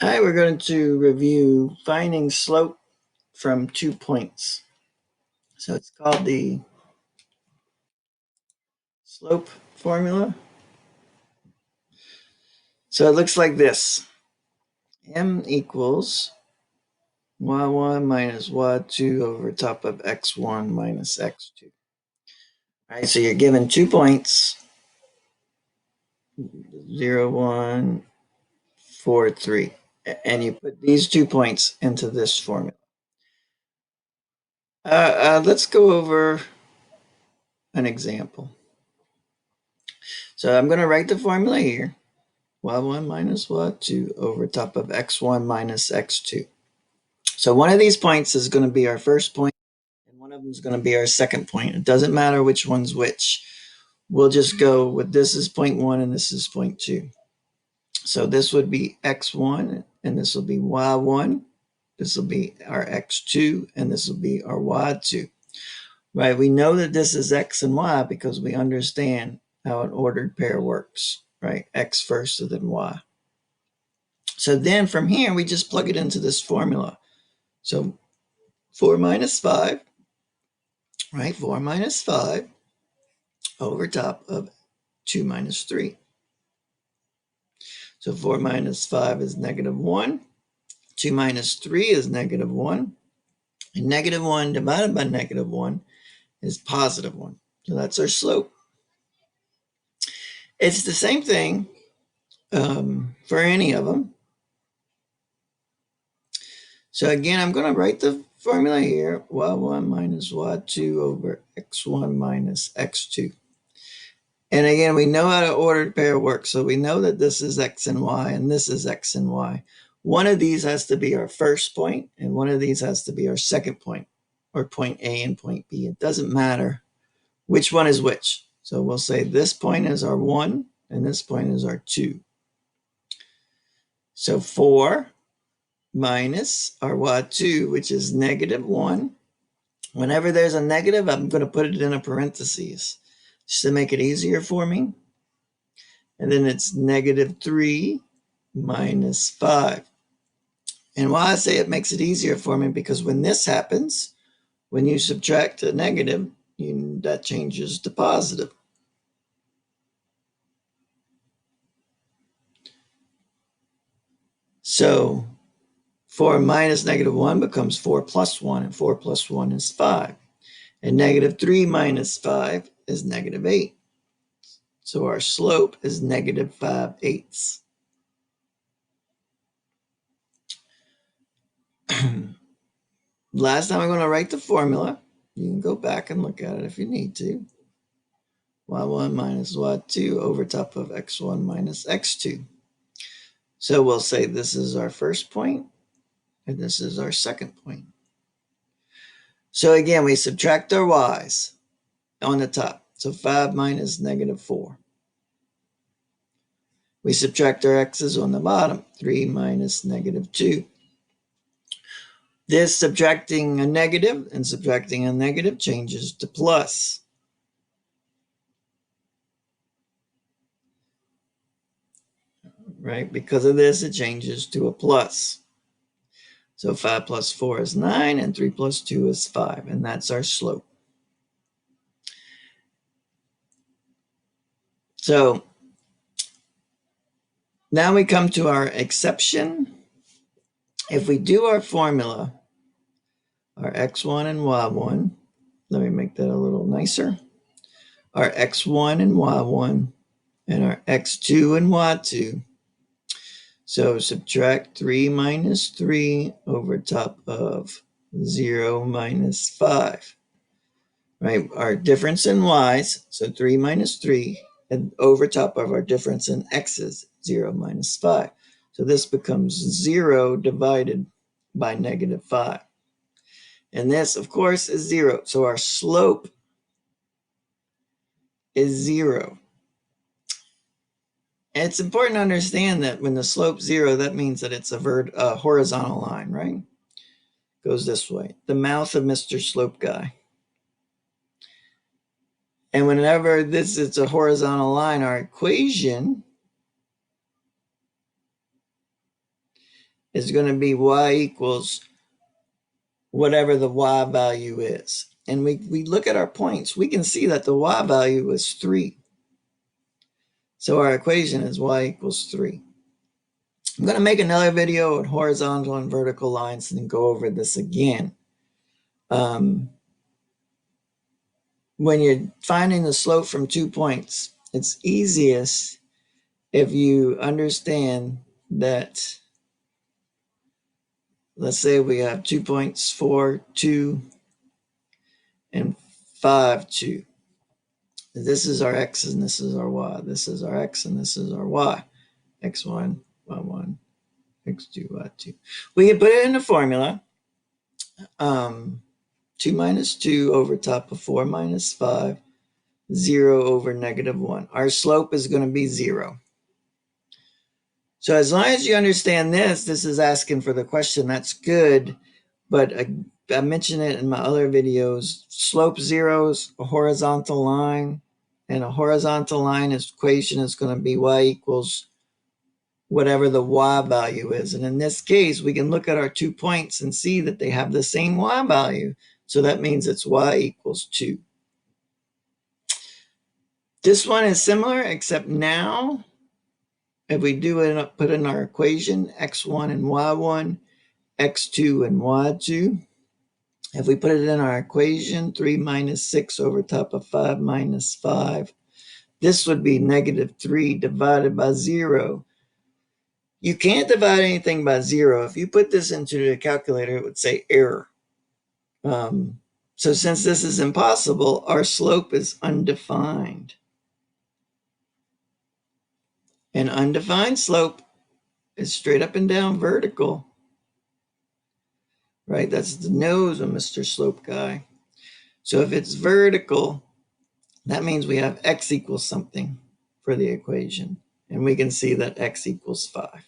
All right, we're going to review finding slope from 2 points. So it's called the slope formula. So it looks like this. M equals y1 minus y2 over top of x1 minus x2. All right, so you're given 2 points, 0, 1, 4, 3. And you put these 2 points into this formula. Let's go over an example. So I'm going to write the formula here. Y1 minus y2 over top of x1 minus x2. So one of these points is going to be our first point, and one of them is going to be our second point. It doesn't matter which one's which. We'll just go with this is point 1 and this is point 2. So this would be x1 and this will be y1. This will be our x2 and this will be our y2. Right? We know that this is x and y because we understand how an ordered pair works. Right? X first and then y. So then from here, we just plug it into this formula. So 4 minus 5, right? 4 minus 5 over top of 2 minus 3. So 4 minus 5 is negative 1. 2 minus 3 is negative 1. And negative 1 divided by negative 1 is positive 1. So that's our slope. It's the same thing for any of them. So again, I'm going to write the formula here, y1 minus y2 over x1 minus x2. And again, we know how to ordered pair works. So we know that this is x and y and this is x and y. One of these has to be our first point and one of these has to be our second point, or point A and point B. It doesn't matter which one is which. So we'll say this point is our 1 and this point is our 2. So 4 minus our y2, which is negative 1. Whenever there's a negative, I'm going to put it in a parentheses just to make it easier for me. And then it's negative 3 minus 5. And why I say it makes it easier for me, because when this happens, when you subtract a negative, that changes to positive. So 4 minus negative 1 becomes 4 plus 1, and 4 plus 1 is 5. And negative 3 minus 5 is negative 8. So our slope is negative 5/8. Last time I'm going to write the formula. You can go back and look at it if you need to. y1 minus y2 over top of x1 minus x2. So we'll say this is our first point and this is our second point. So again, we subtract our y's on the top. So 5 minus negative 4. We subtract our x's on the bottom. 3 minus negative 2. This subtracting a negative and subtracting a negative changes to plus. Right? Because of this, it changes to a plus. So 5 plus 4 is 9, and 3 plus 2 is 5, and that's our slope. So now we come to our exception. If we do our formula, our x1 and y1, let me make that a little nicer. Our x1 and y1 and our x2 and y2. So subtract 3 minus 3 over top of 0 minus 5. Right? Our difference in y's, so 3 minus 3, and over top of our difference in x's, 0 minus 5. So this becomes 0 divided by negative 5. And this, of course, is 0. So our slope is 0. And it's important to understand that when the slope's 0, that means that it's a horizontal line, right? Goes this way. The mouth of Mr. Slope Guy. And whenever this is a horizontal line, our equation is going to be y equals whatever the y value is. And we look at our points, we can see that the y value is 3. So our equation is y equals 3. I'm going to make another video on horizontal and vertical lines and go over this again. When you're finding the slope from 2 points, it's easiest if you understand that, let's say we have 2 points, 4, 2, and 5, 2. This is our x and this is our y. This is our x and this is our y. x1, y1, x2, y2. We can put it in the formula. 2 minus 2 over top of 4 minus 5, 0 over -1. Our slope is going to be 0. So as long as you understand this, this is asking for the question. That's good. But I mentioned it in my other videos. Slope 0 is a horizontal line. And a horizontal line equation is going to be y equals whatever the y value is. And in this case, we can look at our 2 points and see that they have the same y value. So that means it's y equals 2. This one is similar, except now, if we do it, put in our equation, x1 and y1, x2 and y2. If we put it in our equation, 3 minus 6 over top of 5 minus 5, this would be -3 divided by 0. You can't divide anything by 0. If you put this into the calculator, it would say error. So since this is impossible, our slope is undefined. An undefined slope is straight up and down vertical, right? That's the nose of Mr. Slope Guy. So if it's vertical, that means we have x equals something for the equation. And we can see that x equals 5.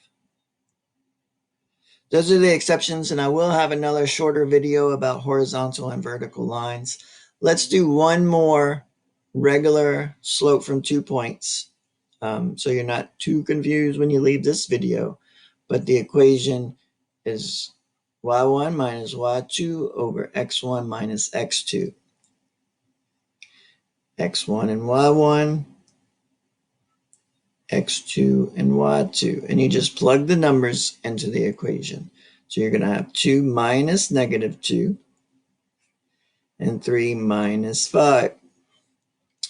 Those are the exceptions, and I will have another shorter video about horizontal and vertical lines. Let's do one more regular slope from 2 points, so you're not too confused when you leave this video. But the equation is y1 minus y2 over x1 minus x2. x1 and y1, x2 and y2. And you just plug the numbers into the equation. So you're going to have 2 minus -2 and 3 minus 5.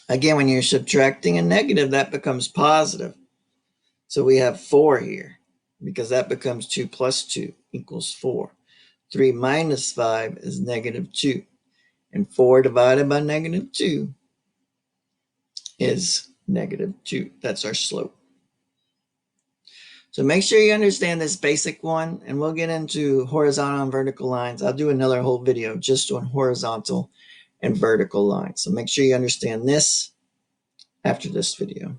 Again, when you're subtracting a negative, that becomes positive. So we have 4 here because that becomes 2 plus 2 equals 4. 3 minus 5 is -2. And 4 divided by -2 is -2. That's our slope. So make sure you understand this basic one, and we'll get into horizontal and vertical lines. I'll do another whole video just on horizontal and vertical lines. So make sure you understand this after this video.